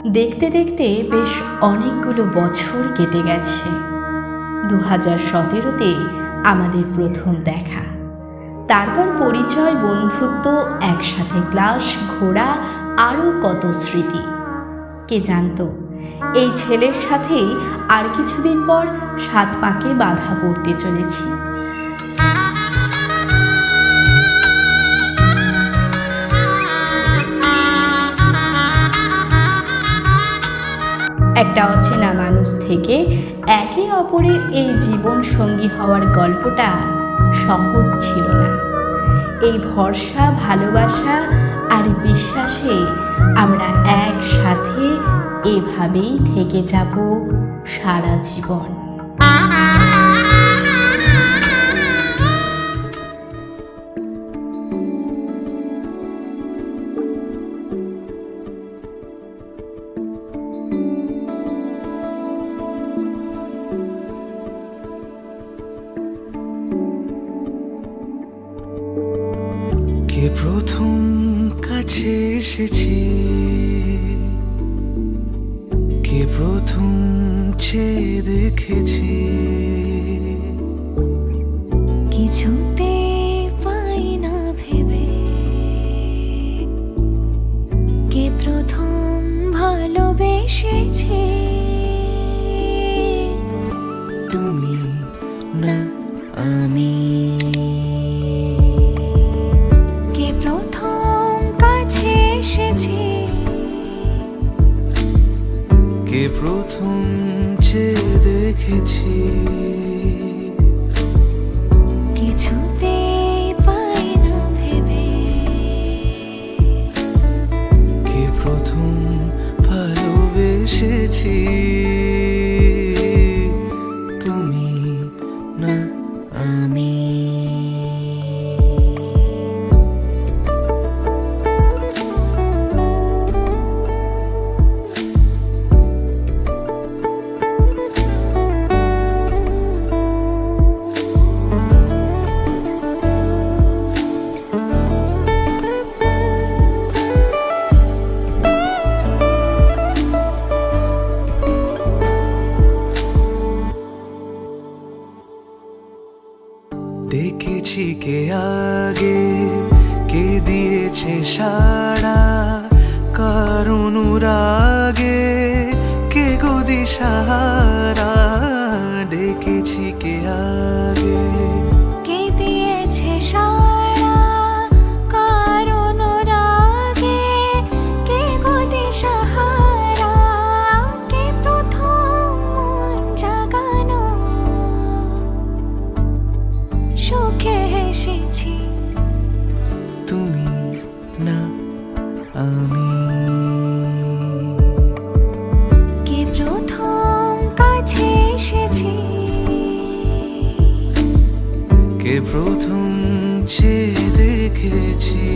দেখতে দেখতে বেশ অনেকগুলো বছর কেটে গেছে। 2017-তে আমাদের প্রথম দেখা, তারপর পরিচয়, বন্ধুত্ব, একসাথে ক্লাস, ঘোরা, আরও কত স্মৃতি। কে জানতো এই ছেলের সাথেই আর কিছুদিন পর 7 পাকে বাধা পড়তে চলেছি। একটা অচেনা মানুষ থেকে একে অপরের এই জীবন সঙ্গী হওয়ার গল্পটা সহজ ছিল না। এই ভরসা, ভালোবাসা আর বিশ্বাসে আমরা একসাথে এভাবেই থেকে যাব সারা জীবন। কে প্রথম কাছে এসেছি, কে প্রথম চেয়ে দেখেছি, কিছুতে পাই না ভেবে, কে প্রথম ভালোবেসেছে, তুমি না আমি। কে প্রথম কাছে এসেছে, কে প্রথম চেয়ে দেখেছি, কিছুতে পাই না ভেবে, কে প্রথম ভালোবেসেছি, তুমি না আমি। দেখেছি কে আগে, কে দিয়েছে সাড়া, কার অনুরাগে কে গো দিশাহারা। দেখেছি কে আগে, কে দিয়েছে সাড়া, কার অনুরাগে কে গো দিশাহারা, কে প্রথম মন জাগানো, সুখে হেসেছি, তুমি না আমি। কে প্রথম কাছে এসেছি, কে প্রথম চেয়ে দেখেছি,